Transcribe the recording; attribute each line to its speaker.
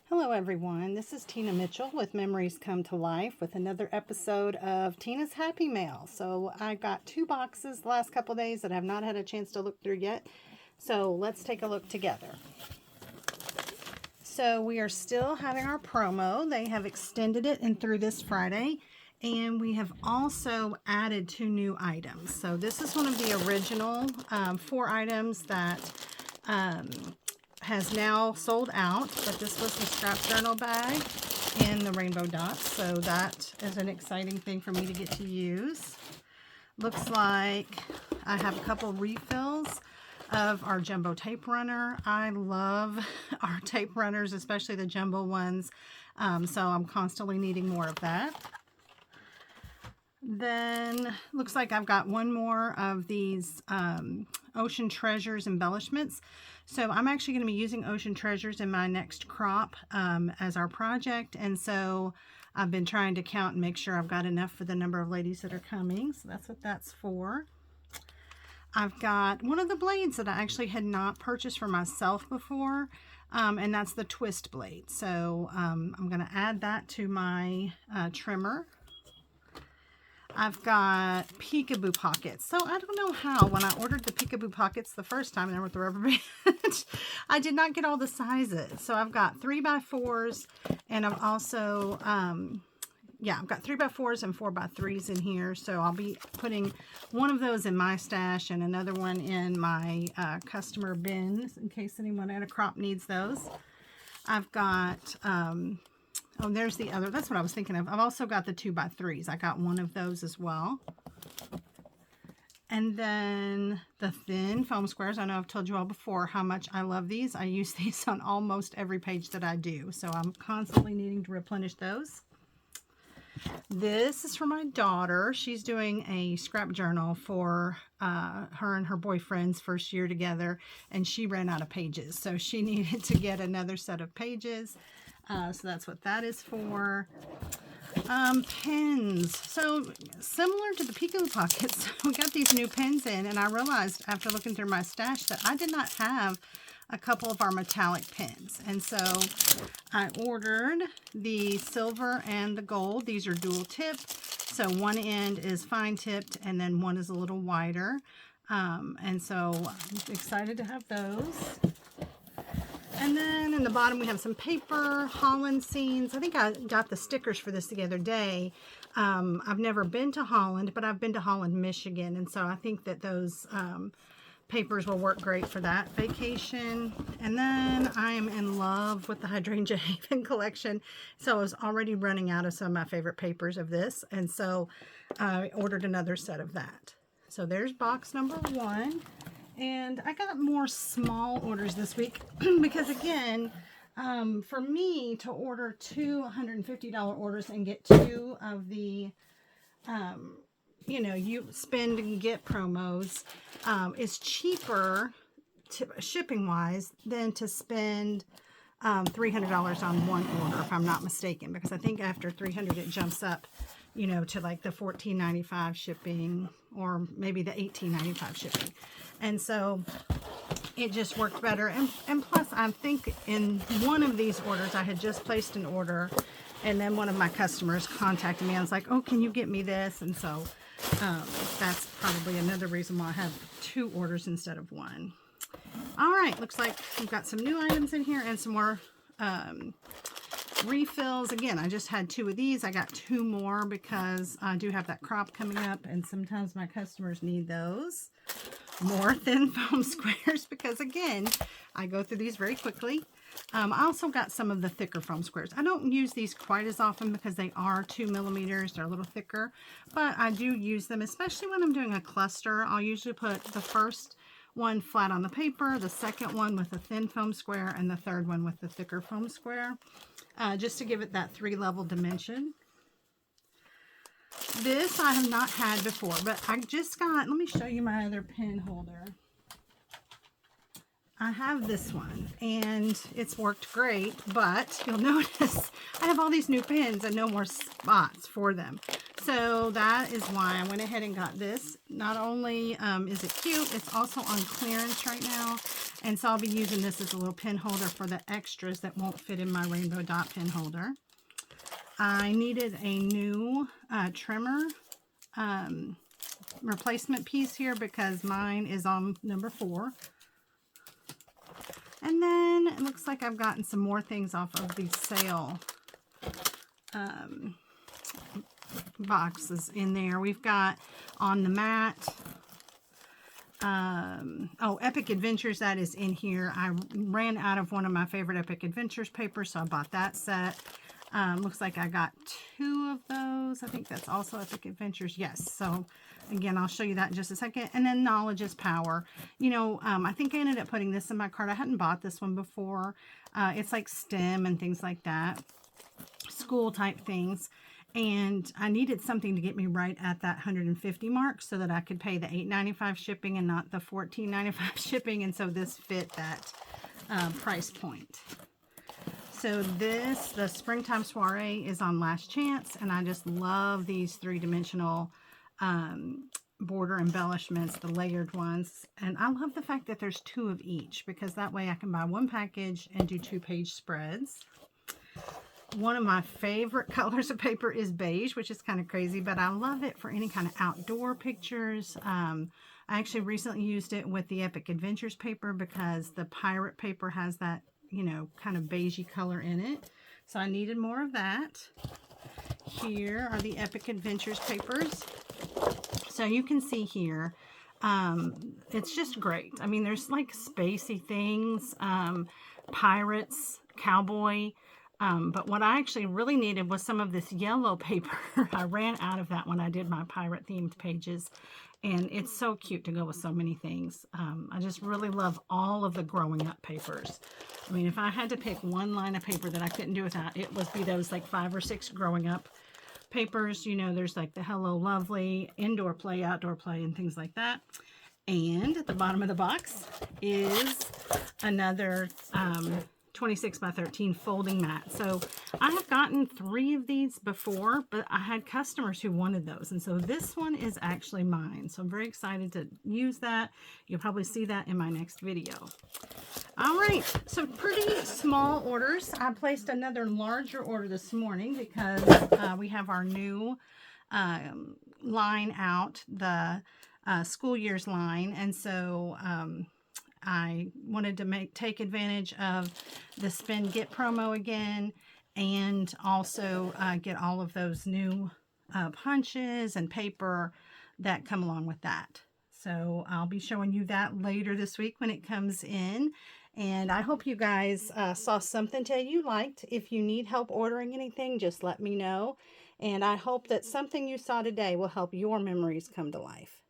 Speaker 1: Hello everyone, this is Tina Mitchell with Memories Come to Life with another episode of Tina's Happy Mail. So I got 2 boxes the last couple days that I have not had a chance to look through yet. So let's take a look together. So we are still having our promo. They have extended it and through this Friday. And we have also added 2 new items. So this is one of the original 4 items that has now sold out, but this was the scrap journal bag in the rainbow dots, so that is an exciting thing for me to get to use. Looks like I have a couple refills of our jumbo tape runner. I love our tape runners, especially the jumbo ones, so I'm constantly needing more of that. Then looks like I've got one more of these Ocean Treasures embellishments. So I'm actually going to be using Ocean Treasures in my next crop as our project. And so I've been trying to count and make sure I've got enough for the number of ladies that are coming. So that's what that's for. I've got one of the blades that I actually had not purchased for myself before. And that's the twist blade. So I'm going to add that to my trimmer. I've got peekaboo pockets. So I don't know how, when I ordered the peekaboo pockets the first time there with the rubber band, I did not get all the sizes. So I've got 3x4s, and I've also, I've got 3x4s and 4x3s in here. So I'll be putting one of those in my stash and another one in my customer bins in case anyone at a crop needs those. I've got, oh, there's the other. That's what I was thinking of. I've also got the 2x3s. I got one of those as well. And then the thin foam squares. I know I've told you all before how much I love these. I use these on almost every page that I do. So I'm constantly needing to replenish those. This is for my daughter. She's doing a scrap journal for her and her boyfriend's first year together. And she ran out of pages. So she needed to get another set of pages. So that's what that is for. Pens. So similar to the peekaboo pockets, we got these new pens in, and I realized after looking through my stash that I did not have a couple of our metallic pens. And so I ordered the silver and the gold. These are dual tipped. So one end is fine tipped and then one is a little wider. And so I'm excited to have those. And then in the bottom we have some paper, Holland scenes. I think I got the stickers for this the other day. I've never been to Holland, but I've been to Holland, Michigan. And so I think that those papers will work great for that vacation. And then I am in love with the Hydrangea Haven collection. So I was already running out of some of my favorite papers of this. And so I ordered another set of that. So there's box number 1. And I got more small orders this week because, again, for me to order 2 $150 orders and get 2 of the, you spend and get promos is cheaper shipping-wise than to spend $300 on one order, if I'm not mistaken, because I think after 300 it jumps up, to like the $14.95 shipping or maybe the $18.95 shipping. And so it just worked better. And plus, I think in one of these orders, I had just placed an order, and then one of my customers contacted me. I was like, oh, can you get me this? And so that's probably another reason why I have 2 orders instead of 1. All right, looks like we've got some new items in here and some more refills. Again, I just had 2 of these. I got 2 more because I do have that crop coming up, and sometimes my customers need those. More thin foam squares because, again, I go through these very quickly. I also got some of the thicker foam squares. I don't use these quite as often because they are 2 millimeters. They're a little thicker, but I do use them, especially when I'm doing a cluster. I'll usually put the first one flat on the paper, the second one with a thin foam square, and the third one with the thicker foam square, just to give it that 3-level dimension. This I have not had before, but I just got, let me show you my other pen holder. I have this one, and it's worked great, but you'll notice I have all these new pens and no more spots for them. So that is why I went ahead and got this. Not only is it cute, it's also on clearance right now. And so I'll be using this as a little pin holder for the extras that won't fit in my rainbow dot pin holder. I needed a new trimmer replacement piece here because mine is on number 4. And then it looks like I've gotten some more things off of the sale boxes in there. We've got on the mat, oh, Epic Adventures, that is in here. I ran out of one of my favorite Epic Adventures papers, so I bought that set. Looks like I got 2 of those. I think that's also Epic Adventures. Yes. So again, I'll show you that in just a second. And then Knowledge is Power. You know, I think I ended up putting this in my cart. I hadn't bought this one before. It's like STEM and things like that. School type things. And I needed something to get me right at that 150 mark so that I could pay the $8.95 shipping and not the $14.95 shipping. And so this fit that price point. So this, the Springtime Soiree, is on Last Chance, and I just love these 3-dimensional border embellishments, the layered ones. And I love the fact that there's 2 of each, because that way I can buy 1 package and do 2-page spreads. One of my favorite colors of paper is beige, which is kind of crazy, but I love it for any kind of outdoor pictures. I actually recently used it with the Epic Adventures paper because the pirate paper has that, you know, kind of beigey color in it. So I needed more of that. Here are the Epic Adventures papers. So you can see here, it's just great. I mean, there's like spacey things, pirates, cowboy. But what I actually really needed was some of this yellow paper. I ran out of that when I did my pirate themed pages. And it's so cute to go with so many things. I just really love all of the growing up papers. I mean, if I had to pick one line of paper that I couldn't do without, it would be those like 5 or 6 growing up papers. You know, there's like the Hello Lovely, indoor play, outdoor play, and things like that. And at the bottom of the box is another 26 by 13 folding mat. So I have gotten 3 of these before, but I had customers who wanted those. And so this one is actually mine. So I'm very excited to use that. You'll probably see that in my next video. All right, so pretty small orders. I placed another larger order this morning because we have our new line out, the school year's line. And so I wanted to take advantage of the Spend Get promo again, and also get all of those new punches and paper that come along with that. So I'll be showing you that later this week when it comes in. And I hope you guys saw something today you liked. If you need help ordering anything, just let me know. And I hope that something you saw today will help your memories come to life.